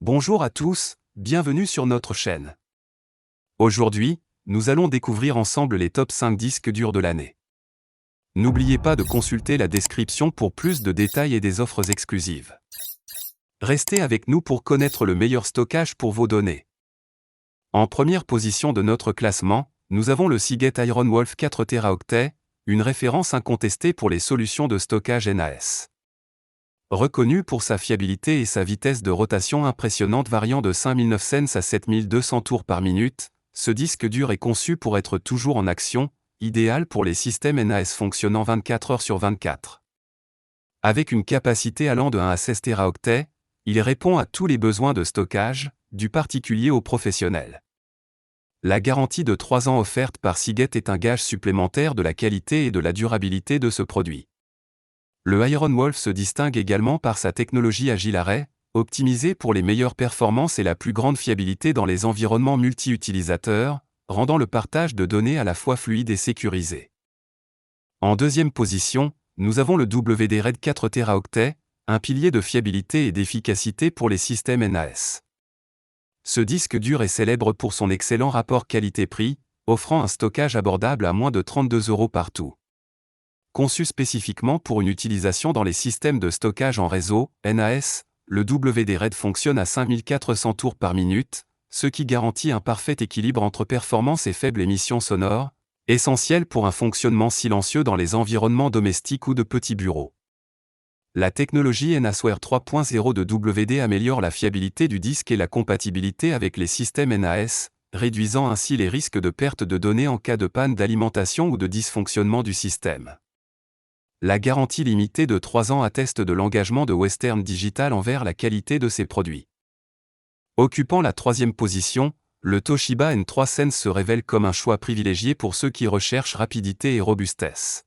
Bonjour à tous, bienvenue sur notre chaîne. Aujourd'hui, nous allons découvrir ensemble les top 5 disques durs de l'année. N'oubliez pas de consulter la description pour plus de détails et des offres exclusives. Restez avec nous pour connaître le meilleur stockage pour vos données. En première position de notre classement, nous avons le Seagate IronWolf 4 Teraoctets, une référence incontestée pour les solutions de stockage NAS. Reconnu pour sa fiabilité et sa vitesse de rotation impressionnante variant de 5900 à 7200 tours par minute, ce disque dur est conçu pour être toujours en action, idéal pour les systèmes NAS fonctionnant 24 heures sur 24. Avec une capacité allant de 1 à 16 Teraoctets, il répond à tous les besoins de stockage, du particulier au professionnel. La garantie de 3 ans offerte par Seagate est un gage supplémentaire de la qualité et de la durabilité de ce produit. Le IronWolf se distingue également par sa technologie Agile Array, optimisée pour les meilleures performances et la plus grande fiabilité dans les environnements multi-utilisateurs, rendant le partage de données à la fois fluide et sécurisé. En deuxième position, nous avons le WD-RAID 4 Teraoctets, un pilier de fiabilité et d'efficacité pour les systèmes NAS. Ce disque dur est célèbre pour son excellent rapport qualité-prix, offrant un stockage abordable à moins de 32 € partout. Conçu spécifiquement pour une utilisation dans les systèmes de stockage en réseau, NAS, le WD-RAID fonctionne à 5400 tours par minute, ce qui garantit un parfait équilibre entre performance et faible émission sonore, essentiel pour un fonctionnement silencieux dans les environnements domestiques ou de petits bureaux. La technologie NASWare 3.0 de WD améliore la fiabilité du disque et la compatibilité avec les systèmes NAS, réduisant ainsi les risques de perte de données en cas de panne d'alimentation ou de dysfonctionnement du système. La garantie limitée de 3 ans atteste de l'engagement de Western Digital envers la qualité de ses produits. Occupant la troisième position, le Toshiba N3 Sense se révèle comme un choix privilégié pour ceux qui recherchent rapidité et robustesse.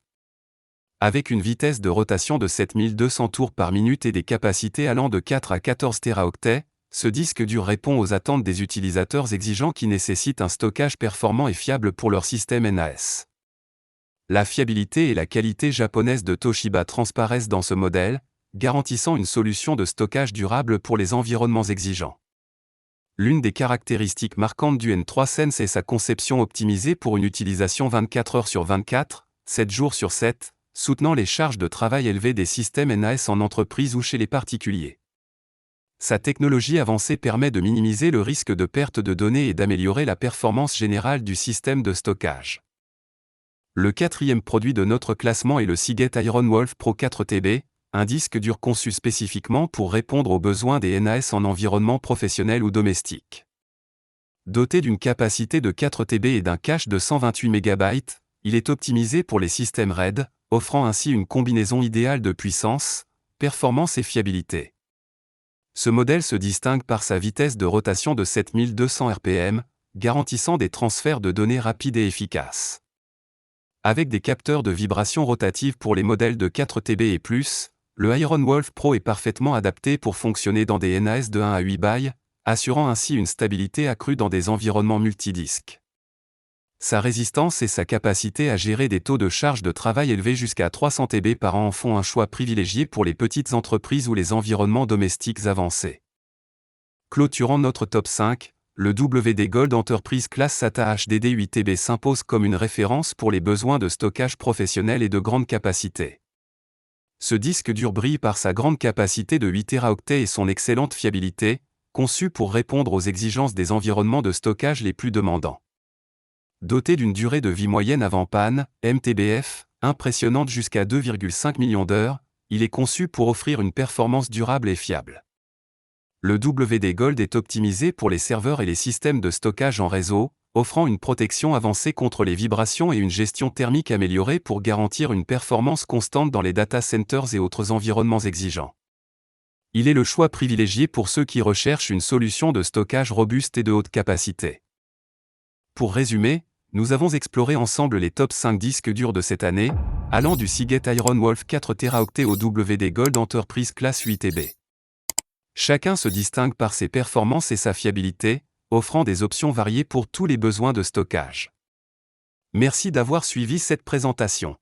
Avec une vitesse de rotation de 7200 tours par minute et des capacités allant de 4 à 14 Teraoctets, ce disque dur répond aux attentes des utilisateurs exigeants qui nécessitent un stockage performant et fiable pour leur système NAS. La fiabilité et la qualité japonaise de Toshiba transparaissent dans ce modèle, garantissant une solution de stockage durable pour les environnements exigeants. L'une des caractéristiques marquantes du N3 Sense est sa conception optimisée pour une utilisation 24 heures sur 24, 7 jours sur 7, soutenant les charges de travail élevées des systèmes NAS en entreprise ou chez les particuliers. Sa technologie avancée permet de minimiser le risque de perte de données et d'améliorer la performance générale du système de stockage. Le quatrième produit de notre classement est le Seagate IronWolf Pro 4 TB, un disque dur conçu spécifiquement pour répondre aux besoins des NAS en environnement professionnel ou domestique. Doté d'une capacité de 4 TB et d'un cache de 128 MB, il est optimisé pour les systèmes RAID, offrant ainsi une combinaison idéale de puissance, performance et fiabilité. Ce modèle se distingue par sa vitesse de rotation de 7200 RPM, garantissant des transferts de données rapides et efficaces. Avec des capteurs de vibration rotative pour les modèles de 4 TB et plus, le IronWolf Pro est parfaitement adapté pour fonctionner dans des NAS de 1 à 8 bails, assurant ainsi une stabilité accrue dans des environnements multidisques. Sa résistance et sa capacité à gérer des taux de charge de travail élevés jusqu'à 300 TB par an en font un choix privilégié pour les petites entreprises ou les environnements domestiques avancés. Clôturant notre top 5, le WD Gold Enterprise Class SATA HDD 8 TB s'impose comme une référence pour les besoins de stockage professionnel et de grande capacité. Ce disque dur brille par sa grande capacité de 8 Teraoctets et son excellente fiabilité, conçu pour répondre aux exigences des environnements de stockage les plus demandants. Doté d'une durée de vie moyenne avant panne, MTBF, impressionnante jusqu'à 2,5 millions d'heures, il est conçu pour offrir une performance durable et fiable. Le WD Gold est optimisé pour les serveurs et les systèmes de stockage en réseau, offrant une protection avancée contre les vibrations et une gestion thermique améliorée pour garantir une performance constante dans les data centers et autres environnements exigeants. Il est le choix privilégié pour ceux qui recherchent une solution de stockage robuste et de haute capacité. Pour résumer, nous avons exploré ensemble les top 5 disques durs de cette année, allant du Seagate IronWolf 4 Teraoctets au WD Gold Enterprise Class 8 TB. Chacun se distingue par ses performances et sa fiabilité, offrant des options variées pour tous les besoins de stockage. Merci d'avoir suivi cette présentation.